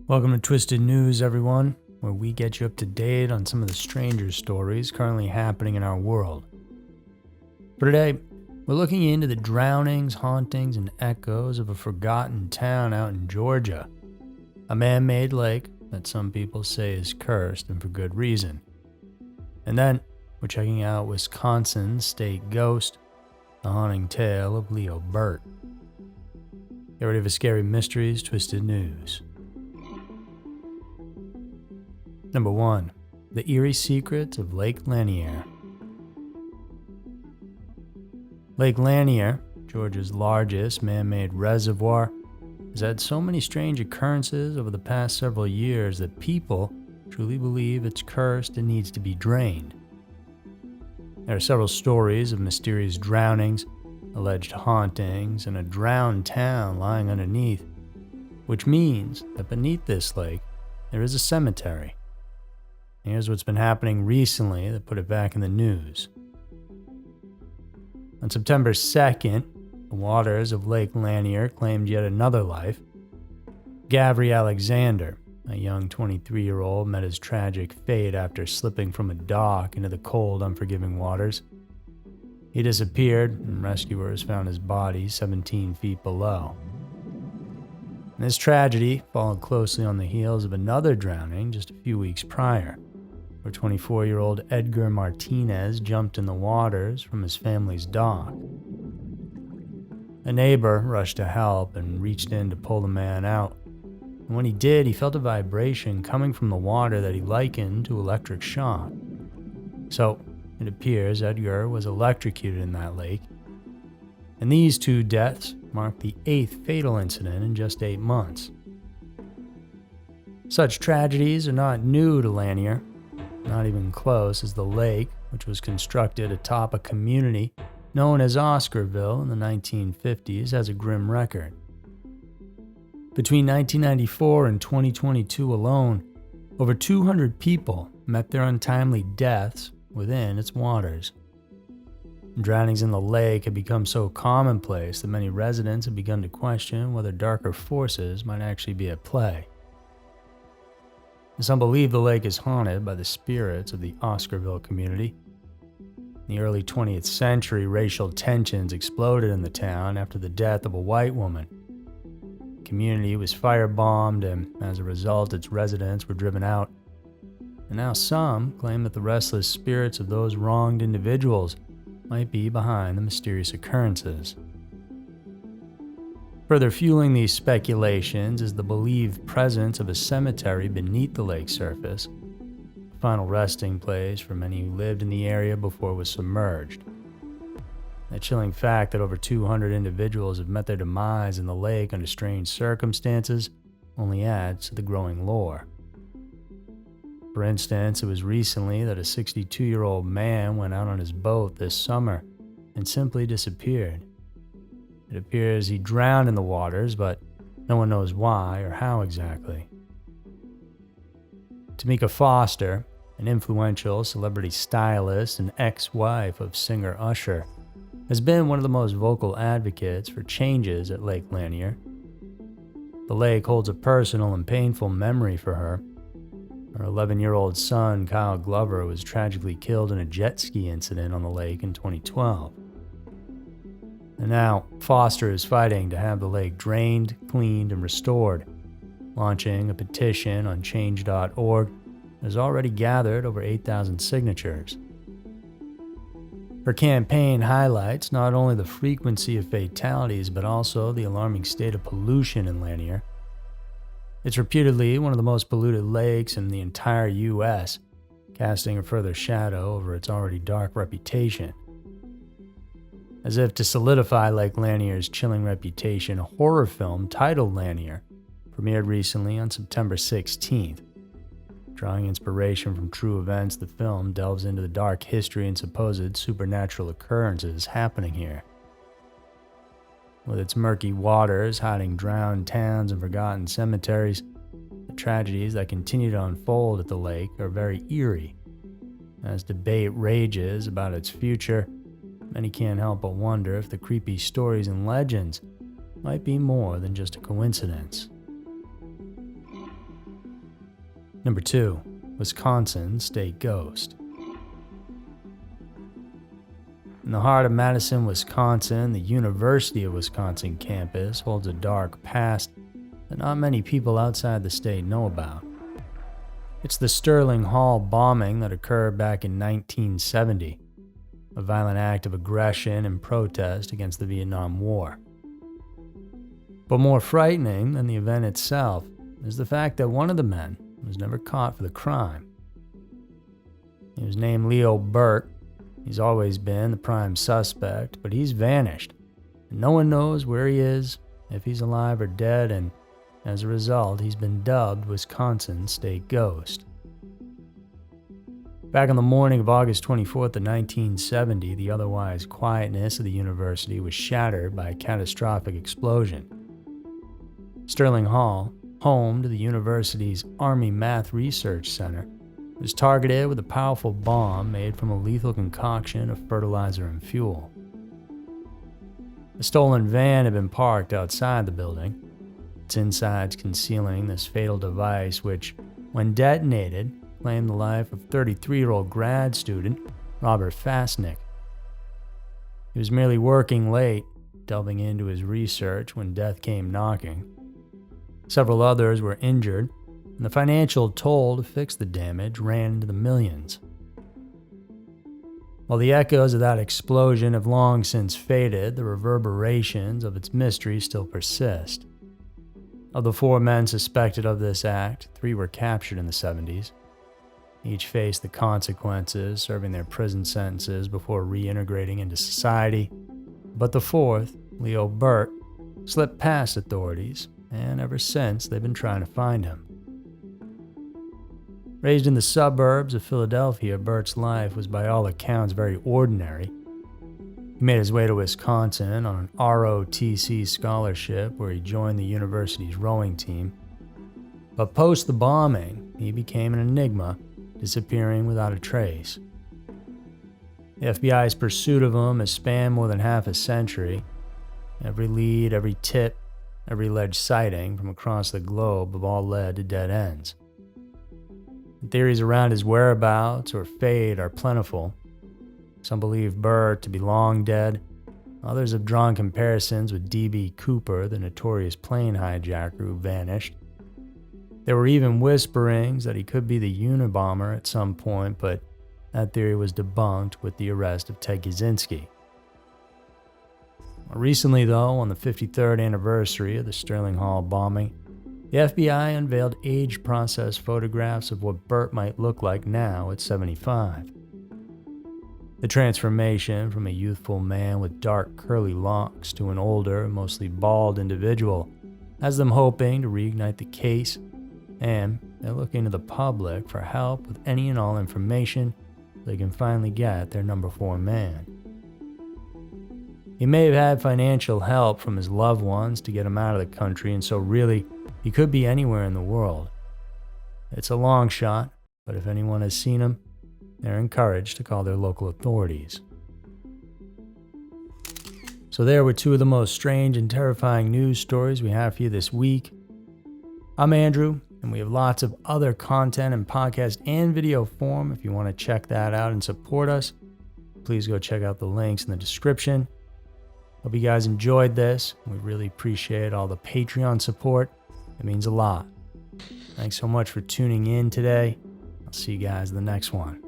Welcome to Twisted News, everyone, where we get you up to date on some of the stranger stories currently happening in our world. For today, we're looking into the drownings, hauntings, and echoes of a forgotten town out in Georgia. A man-made lake that some people say is cursed, and for good reason. And then, we're checking out Wisconsin's state ghost, the haunting tale of Burt. Get ready for Scary Mysteries, Twisted News. Number 1. The Eerie Secrets of Lake Lanier. Lake Lanier, Georgia's largest man-made reservoir, has had so many strange occurrences over the past several years that people truly believe it's cursed and needs to be drained. There are several stories of mysterious drownings, alleged hauntings, and a drowned town lying underneath, which means that beneath this lake there is a cemetery. Here's what's been happening recently that put it back in the news. On September 2nd, the waters of Lake Lanier claimed yet another life. Gavri Alexander, a young 23-year-old, met his tragic fate after slipping from a dock into the cold, unforgiving waters. He disappeared, and rescuers found his body 17 feet below. And this tragedy followed closely on the heels of another drowning just a few weeks prior, where 24-year-old Edgar Martinez jumped in the waters from his family's dock. A neighbor rushed to help and reached in to pull the man out. And when he did, he felt a vibration coming from the water that he likened to electric shock. So, it appears Edgar was electrocuted in that lake. And these two deaths marked the 8th fatal incident in just 8 months. Such tragedies are not new to Lanier. Not even close, as the lake, which was constructed atop a community known as Oscarville in the 1950s, has a grim record. Between 1994 and 2022 alone, over 200 people met their untimely deaths within its waters. Drownings in the lake have become so commonplace that many residents have begun to question whether darker forces might actually be at play. Some believe the lake is haunted by the spirits of the Oscarville community. In the early 20th century, racial tensions exploded in the town after the death of a white woman. The community was firebombed, and as a result, its residents were driven out. And now some claim that the restless spirits of those wronged individuals might be behind the mysterious occurrences. Further fueling these speculations is the believed presence of a cemetery beneath the lake's surface, a final resting place for many who lived in the area before it was submerged. The chilling fact that over 200 individuals have met their demise in the lake under strange circumstances only adds to the growing lore. For instance, it was recently that a 62-year-old man went out on his boat this summer and simply disappeared. It appears he drowned in the waters, but no one knows why or how exactly. Tamika Foster, an influential celebrity stylist and ex-wife of singer Usher, has been one of the most vocal advocates for changes at Lake Lanier. The lake holds a personal and painful memory for her. Her 11-year-old son, Kyle Glover, was tragically killed in a jet ski incident on the lake in 2012. And now, Foster is fighting to have the lake drained, cleaned, and restored, launching a petition on change.org that has already gathered over 8,000 signatures. Her campaign highlights not only the frequency of fatalities, but also the alarming state of pollution in Lanier. It's reputedly one of the most polluted lakes in the entire U.S., casting a further shadow over its already dark reputation. As if to solidify Lake Lanier's chilling reputation, a horror film titled Lanier premiered recently on September 16th. Drawing inspiration from true events, the film delves into the dark history and supposed supernatural occurrences happening here. With its murky waters hiding drowned towns and forgotten cemeteries, the tragedies that continue to unfold at the lake are very eerie. As debate rages about its future, many can't help but wonder if the creepy stories and legends might be more than just a coincidence. Number 2, Wisconsin State Ghost. In the heart of Madison, Wisconsin, the University of Wisconsin campus holds a dark past that not many people outside the state know about. It's the Sterling Hall bombing that occurred back in 1970, a violent act of aggression and protest against the Vietnam War. But more frightening than the event itself is the fact that one of the men was never caught for the crime. He was named Leo Burt. He's always been the prime suspect, but he's vanished, and no one knows where he is, if he's alive or dead, and as a result, he's been dubbed Wisconsin State Ghost. Back on the morning of August 24th of 1970, the otherwise quietness of the university was shattered by a catastrophic explosion. Sterling Hall, home to the university's Army Math Research Center, was targeted with a powerful bomb made from a lethal concoction of fertilizer and fuel. A stolen van had been parked outside the building, its insides concealing this fatal device which, when detonated, claimed the life of 33-year-old grad student Robert Fastnick. He was merely working late, delving into his research when death came knocking. Several others were injured, and the financial toll to fix the damage ran into the millions. While the echoes of that explosion have long since faded, the reverberations of its mystery still persist. Of the 4 men suspected of this act, 3 were captured in the 70s. Each faced the consequences, serving their prison sentences before reintegrating into society. But the 4th, Leo Burt, slipped past authorities, and ever since they've been trying to find him. Raised in the suburbs of Philadelphia, Burt's life was by all accounts very ordinary. He made his way to Wisconsin on an ROTC scholarship where he joined the university's rowing team. But post the bombing, he became an enigma, disappearing without a trace. The FBI's pursuit of him has spanned more than half a century. Every lead, every tip, every alleged sighting from across the globe have all led to dead ends. Theories around his whereabouts or fate are plentiful. Some believe Burt to be long dead. Others have drawn comparisons with D.B. Cooper, the notorious plane hijacker who vanished. There were even whisperings that he could be the Unabomber at some point, but that theory was debunked with the arrest of Ted Kaczynski. Recently, though, on the 53rd anniversary of the Sterling Hall bombing, the FBI unveiled age-processed photographs of what Burt might look like now at 75. The transformation from a youthful man with dark curly locks to an older, mostly bald individual has them hoping to reignite the case, and they're looking to the public for help with any and all information they can finally get their number 4 man. He may have had financial help from his loved ones to get him out of the country, and so really, he could be anywhere in the world. It's a long shot, but if anyone has seen him, they're encouraged to call their local authorities. So there were 2 of the most strange and terrifying news stories we have for you this week. I'm Andrew, and we have lots of other content in podcast and video form. If you want to check that out and support us, please go check out the links in the description. Hope you guys enjoyed this. We really appreciate all the Patreon support. It means a lot. Thanks so much for tuning in today. I'll see you guys in the next one.